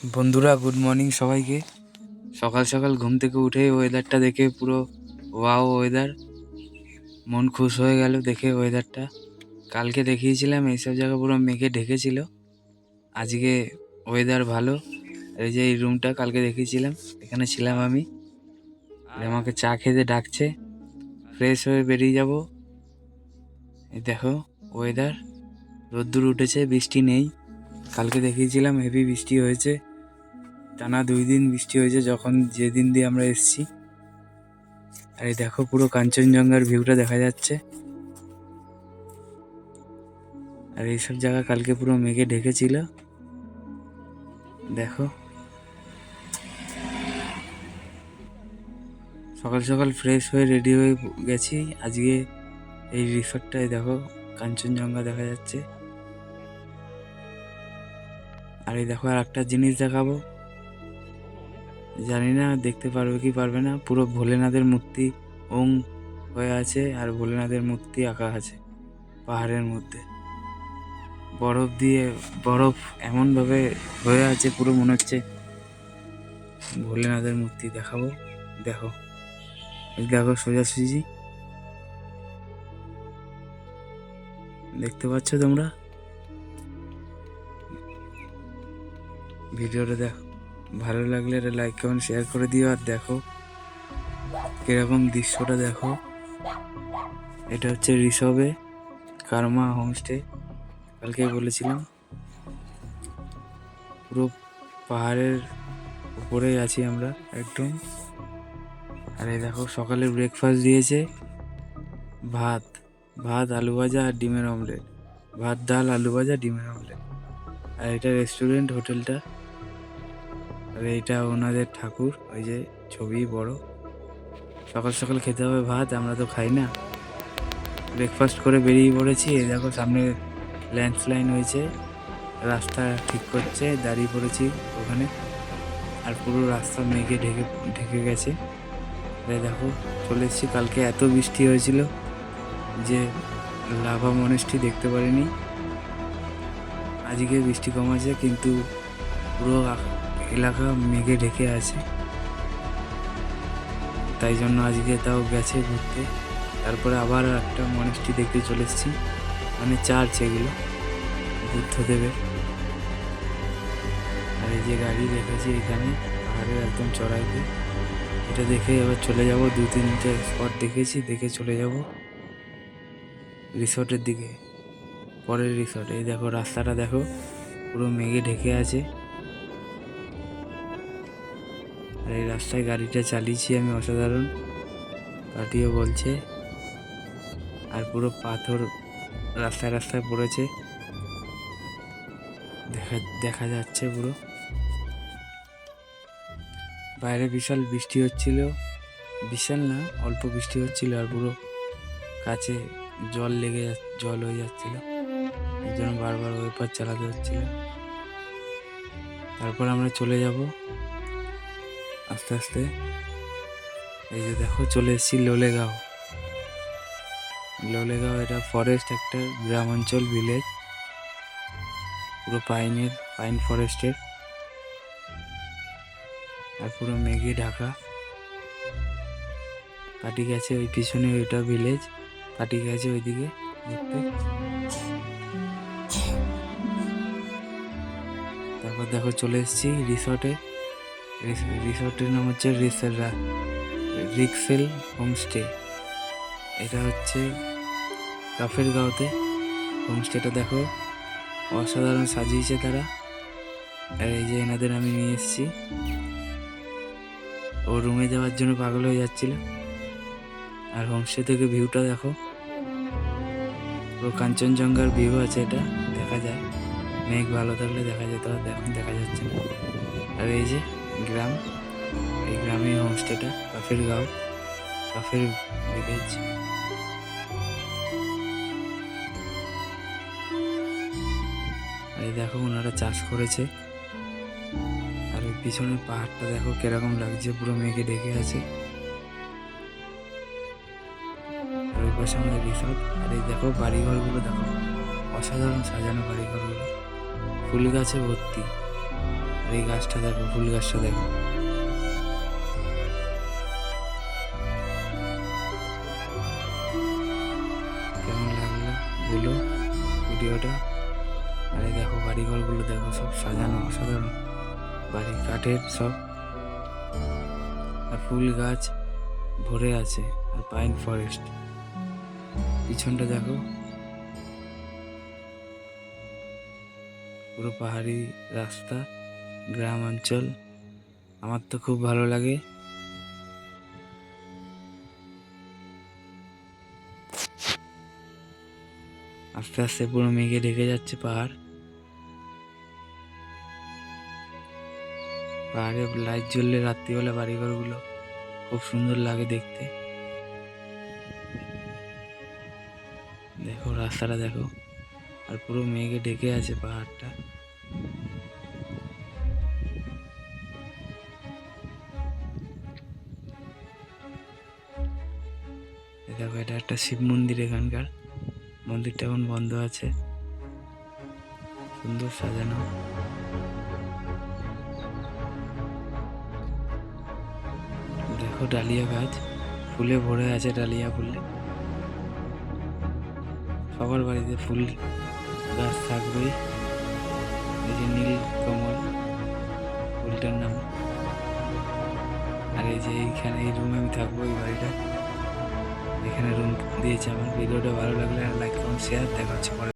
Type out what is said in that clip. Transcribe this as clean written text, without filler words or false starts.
বন্ধুরা, good morning সবাইকে। সকাল সকাল ঘুম থেকে উঠে ওয়েদারটা দেখে পুরো ওয়াও ওয়েদার, মন খুশ হয়ে গেল দেখে ওয়েদারটা। কালকে দেখিয়েছিলাম এইসব জায়গা পুরো মেঘে ঢেকেছিল, আজকে ওয়েদার ভালো। এই যে এই রুমটা কালকে দেখিয়েছিলাম, এখানে ছিলাম আমি। আমাকে চা খেতে ডাকছে, ফ্রেশ হয়ে বেরিয়ে যাব। এই দেখো ওয়েদার, রোদ্দুর উঠেছে, বৃষ্টি নেই। কালকে দেখিয়েছিলাম হেভি বৃষ্টি হয়েছে, টানা 2 দিন বৃষ্টি হয়েছে যখন যেদিন দিয়ে আমরা এসেছি। আর এই দেখো পুরো কাঞ্চনজঙ্ঘার ভিউটা দেখা যাচ্ছে। আর এইসব জায়গা কালকে পুরো মেঘে ঢেকেছিল, দেখো। সকাল সকাল ফ্রেশ হয়ে রেডি হয়ে গেছি আজকে। এই রিসর্টটায় দেখো কাঞ্চনজঙ্ঘা দেখা যাচ্ছে। আর এই দেখো আর একটা জিনিস দেখাবো, জানি না দেখতে পারবে কি পারবে না, পুরো ভোলেনাথের মূর্তি ওং হয়ে আছে আর ভোলেনাথের মূর্তি আঁকা আছে পাহাড়ের মধ্যে। বরফ এমনভাবে হয়ে আছে, পুরো মনে হচ্ছে ভোলেনাথের মূর্তি। দেখাবো, দেখো এই দেখো সোজাসুজি দেখতে পাচ্ছ তোমরা। ভিডিওটা দেখো, ভালো লাগলে এটা লাইক কমেন্ট শেয়ার করে দিও। আর দেখো কিরকম দৃশ্যটা দেখো। এটা হচ্ছে ঋষভে কার্মা হোমস্টে, কালকে বলেছিলাম। পুরো পাহাড়ের উপরেই আছি আমরা একদম। আর এই দেখো সকালে ব্রেকফাস্ট দিয়েছে, ভাত আলু ভাজা আর ডিমের অমলেট। ভাত, ডাল, আলু ভাজা, ডিমের অমলেট। আর এটা রেস্টুরেন্ট, হোটেলটা। আর এইটা ওনাদের ঠাকুর, ওই যে ছবি বড়। সকাল সকাল খেতে হবে ভাত, আমরা তো খাই না। ব্রেকফাস্ট করে বেরিয়ে পড়েছি। এই দেখো সামনে ল্যান্ডস্লাইড হয়েছে, রাস্তা ঠিক করছে, দাঁড়িয়ে পড়েছি ওখানে। আর পুরো রাস্তা মেঘে ঢেকে গেছে। এই দেখো চলে এসেছি। কালকে এত বৃষ্টি হয়েছিল যে লাভা মনেস্ট্রি দেখতে পারিনি। আজকে বৃষ্টি কম আছে, কিন্তু পুরো এলাকা মেঘে ঢেকে আছে, তাই জন্য আজকে তাও গেছে ঘুরতে। তারপরে আবার একটা মনেস্ট্রি দেখতে চলে এসেছি, মানে চার্চ এগুলো বুদ্ধদেবের। আর এই যে গাড়ি রেখেছি এখানে পাহাড়ের একদম চড়াইতে, এটা দেখে এবার চলে যাব। 2-3টে স্পট দেখেছি, দেখে চলে যাব রিসর্টের দিকে, পরের রিসর্ট। এই দেখো রাস্তাটা দেখো, পুরো মেঘে ঢেকে আছে। আর এই রাস্তায় গাড়িটা চালিয়েছি আমি অসাধারণ, পাটিও বলছে। আর পুরো পাথর রাস্তায় রাস্তায় পড়েছে, দেখা যাচ্ছে পুরো। বাইরে বিশাল বৃষ্টি হচ্ছিল, বিশাল না অল্প বৃষ্টি হচ্ছিল। আর পুরো কাছে জল হয়ে যাচ্ছিল, এই জন্য বারবার ওয়েপার চালাতে হচ্ছিল। তারপর আমরা চলে যাব আস্তে আস্তে। এই যে দেখো চলে এসেছি লোলেগাঁও। এটা ফরেস্ট, একটা গ্রাম অঞ্চল, ভিলেজ, পুরো পাইন ফরেস্টের। আর পুরো মেঘে ঢাকা। পাটি গেছে ওই পিছনে, ওইটা ভিলেজ, পাটি গেছে ওইদিকে দেখতে। তারপর দেখো চলে এসেছি রিসর্টে। রিসর্টের নাম হচ্ছে রিক্সেল হোমস্টে। এটা হচ্ছে কাফের গাঁওতে হোমস্টেটা। দেখো অসাধারণ সাজিয়েছে তারা। আর এই যে এনাদের আমি নিয়ে এসেছি, ও রুমে যাওয়ার জন্য পাগল হয়ে যাচ্ছিল। আর হোমস্টে থেকে ভিউটা দেখো, পুরো কাঞ্চনজঙ্ঘার ভিউ আছে, এটা দেখা যায়। মেঘ ভালো থাকলে দেখা যেত, আর এখন দেখা যাচ্ছে না। আর এই যে গ্রাম, এই গ্রামে হোমস্টেটা, কাফের গাঁও, কাফের ভিলেজ। এই দেখো ওনারা চাষ করেছে। আর ওই পিছনের পাহাড়টা দেখো কিরকম লাগছে, পুরো মেঘে ঢেকে আছে। আর ওই পাশে আমাদের রিসর্ট। আর এই দেখো বাড়িঘরগুলো দেখো, অসাধারণ সাজানো বাড়িঘরগুলো, ফুল গাছে ভর্তি। আর এই গাছটা দেখো, ফুল গাছটা দেখো। কেমন লাগলো বলো ভিডিওটা। আর এই দেখো বাড়িঘরগুলো দেখো, সব সাজানো অসাধারণ, বাড়ি কাঠের সব, আর ফুল গাছ ভরে আছে, আর পাইন ফরেস্ট। পিছনটা দেখো, পুরো পাহাড়ি রাস্তা, গ্রাম অঞ্চল। আমার তো খুব ভালো লাগে। আস্তে আস্তে পুরো মেঘে ঢেকে যাচ্ছে পাহাড়। পাহাড়ে লাইট জ্বললে রাত্রিবেলা বাড়িঘরগুলো খুব সুন্দর লাগে দেখতে। দেখো রাস্তাটা দেখো, আর পুরো মেঘে ঢেকে আছে পাহাড়টা। দেখো এটা একটা শিব মন্দির, এখানকার মন্দিরটা এখন বন্ধ আছে, সুন্দর সাজানো। দেখো ডালিয়া গাছ, ফুলে ভরে আছে, ডালিয়া ফুলে। সবার বাড়িতে ফুল গাছ থাকবেই। এই যে নীল কমল ফুলটার নাম। আর এই যে এইখানে এই রুমে আমি থাকবো, এই বাড়িটা, এখানে রুম দিয়েছে আমার। ভিডিওটা ভালো লাগলে লাইক কমেন্ট শেয়ার, দেখা হচ্ছে পরে।